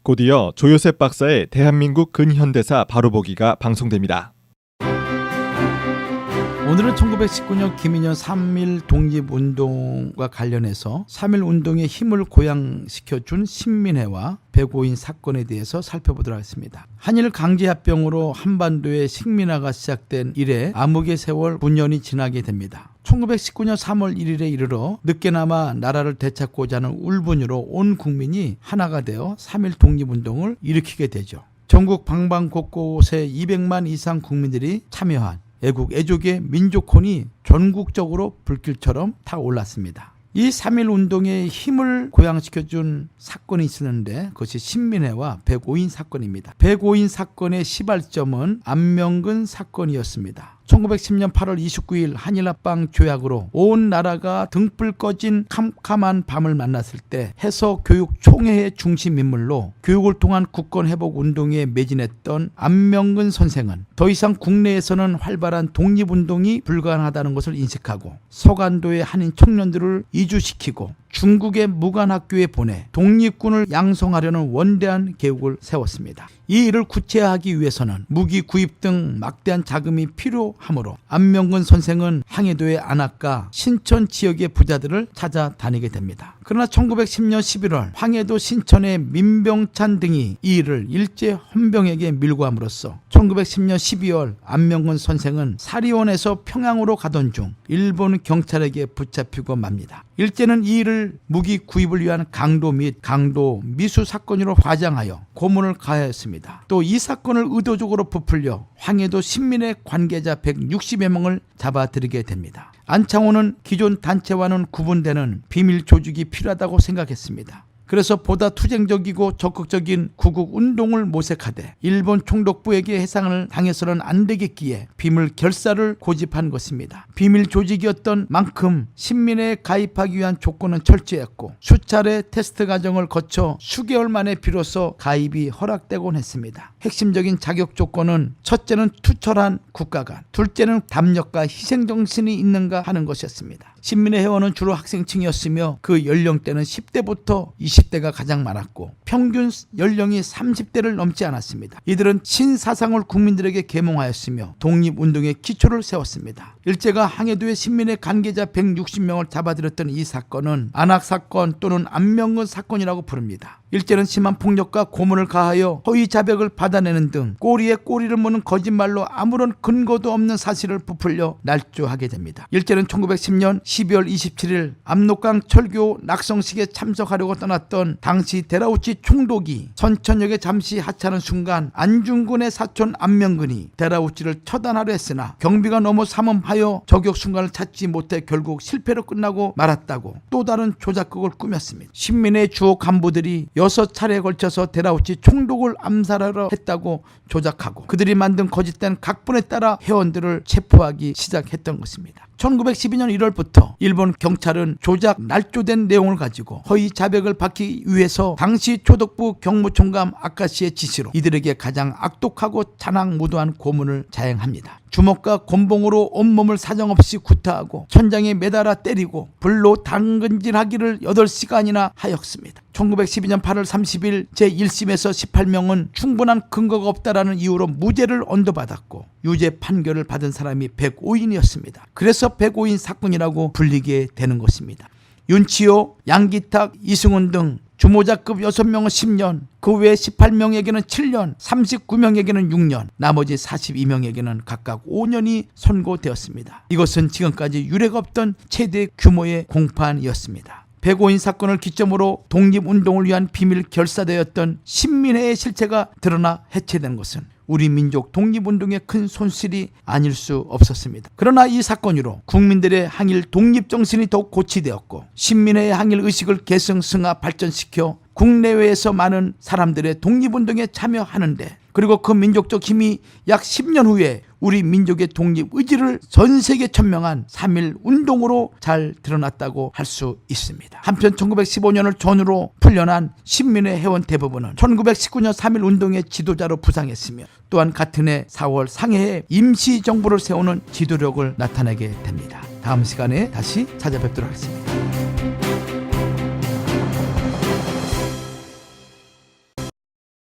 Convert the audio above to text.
곧이어 조요셉 박사의 대한민국 근현대사 바로보기가 방송됩니다. 오늘은 1919년 김인현 3.1 독립운동과 관련해서 3.1 운동의 힘을 고양시켜준 신민회와 백오인 사건에 대해서 살펴보도록 하겠습니다. 한일 강제합병으로 한반도의 식민화가 시작된 이래 암흑의 세월 9년이 지나게 됩니다. 1919년 3월 1일에 이르러 늦게나마 나라를 되찾고자 하는 울분으로 온 국민이 하나가 되어 3.1 독립운동을 일으키게 되죠. 전국 방방곳곳에 200만 이상 국민들이 참여한 애국 애족의 민족혼이 전국적으로 불길처럼 타올랐습니다. 이 3.1 운동의 힘을 고양시켜준 사건이 있었는데 그것이 신민회와 백오인 사건입니다. 백오인 사건의 시발점은 안명근 사건이었습니다. 1910년 8월 29일 한일합방 조약으로 온 나라가 등불 꺼진 캄캄한 밤을 만났을 때 해서교육총회의 중심 인물로 교육을 통한 국권회복운동에 매진했던 안명근 선생은 더 이상 국내에서는 활발한 독립운동이 불가능하다는 것을 인식하고 서간도의 한인 청년들을 이주시키고 중국의 무관학교에 보내 독립군을 양성하려는 원대한 계획을 세웠습니다. 이 일을 구체화하기 위해서는 무기 구입 등 막대한 자금이 필요하므로 안명근 선생은 항해도의 안악과 신천 지역의 부자들을 찾아다니게 됩니다. 그러나 1910년 11월 항해도 신천의 민병찬 등이 이 일을 일제 헌병에게 밀고 함으로써 1910년 12월 안명근 선생은 사리원에서 평양으로 가던 중 일본 경찰에게 붙잡히고 맙니다. 일제는 이 일을 무기 구입을 위한 강도 및 강도 미수 사건으로 화장하여 고문을 가하였습니다. 또 이 사건을 의도적으로 부풀려 항해도 신민회 관계자 160여 명을 잡아들이게 됩니다. 안창호는 기존 단체와는 구분되는 비밀 조직이 필요하다고 생각했습니다. 그래서 보다 투쟁적이고 적극적인 구국운동을 모색하되 일본 총독부에게 해상을 당해서는 안 되겠기에 비밀 결사를 고집한 것입니다. 비밀 조직이었던 만큼 신민회에 가입하기 위한 조건은 철저했고 수차례 테스트 과정을 거쳐 수개월 만에 비로소 가입이 허락되곤 했습니다. 핵심적인 자격 조건은 첫째는 투철한 국가관, 둘째는 담력과 희생정신이 있는가 하는 것이었습니다. 신민회 회원은 주로 학생층이었으며 그 연령대는 10대부터 20대가 가장 많았고 평균 연령이 30대를 넘지 않았습니다. 이들은 신사상을 국민들에게 계몽하였으며 독립운동의 기초를 세웠습니다. 일제가 항해도의 신민회 관계자 160명을 잡아들였던 이 사건은 안악사건 또는 안명근 사건이라고 부릅니다. 일제는 심한 폭력과 고문을 가하여 허위 자백을 받아내는 등 꼬리에 꼬리를 무는 거짓말로 아무런 근거도 없는 사실을 부풀려 날조하게 됩니다. 일제는 1910년 12월 27일 압록강 철교 낙성식에 참석하려고 떠났던 당시 데라우치 총독이 선천역에 잠시 하차하는 순간 안중근의 사촌 안명근이 데라우치를 처단하려 했으나 경비가 너무 삼엄하여 저격 순간을 찾지 못해 결국 실패로 끝나고 말았다고 또 다른 조작극을 꾸몄습니다. 신민회 주요 간부들이 6차례에 걸쳐서 데라우치 총독을 암살하려 했다고 조작하고 그들이 만든 거짓된 각본에 따라 회원들을 체포하기 시작했던 것입니다. 1912년 1월부터 일본 경찰은 조작 날조된 내용을 가지고 허위 자백을 받기 위해서 당시 총독부 경무총감 아카시의 지시로 이들에게 가장 악독하고 잔악무도한 고문을 자행합니다. 주먹과 곤봉으로 온몸을 사정없이 구타하고 천장에 매달아 때리고 불로 당근질하기를 8시간이나 하였습니다. 1912년 8월 30일 제1심에서 18명은 충분한 근거가 없다라는 이유로 무죄를 언도받았고 유죄 판결을 받은 사람이 105인이었습니다. 그래서 105인 사건이라고 불리게 되는 것입니다. 윤치호, 양기탁, 이승훈 등 주모자급 6명은 10년, 그 외 18명에게는 7년, 39명에게는 6년, 나머지 42명에게는 각각 5년이 선고되었습니다. 이것은 지금까지 유례가 없던 최대 규모의 공판이었습니다. 105인 사건을 기점으로 독립운동을 위한 비밀 결사되었던 신민회의 실체가 드러나 해체된 것은 우리 민족 독립운동의 큰 손실이 아닐 수 없었습니다. 그러나 이 사건으로 국민들의 항일 독립정신이 더욱 고취되었고 신민회의 항일 의식을 계승 승화 발전시켜 국내외에서 많은 사람들의 독립운동에 참여하는데 그리고 그 민족적 힘이 약 10년 후에 우리 민족의 독립 의지를 전 세계 천명한 3.1 운동으로 잘 드러났다고 할 수 있습니다. 한편 1915년을 전후로 풀려난 신민회 회원 대부분은 1919년 3.1 운동의 지도자로 부상했으며 또한 같은 해 4월 상해에 임시정부를 세우는 지도력을 나타내게 됩니다. 다음 시간에 다시 찾아뵙도록 하겠습니다.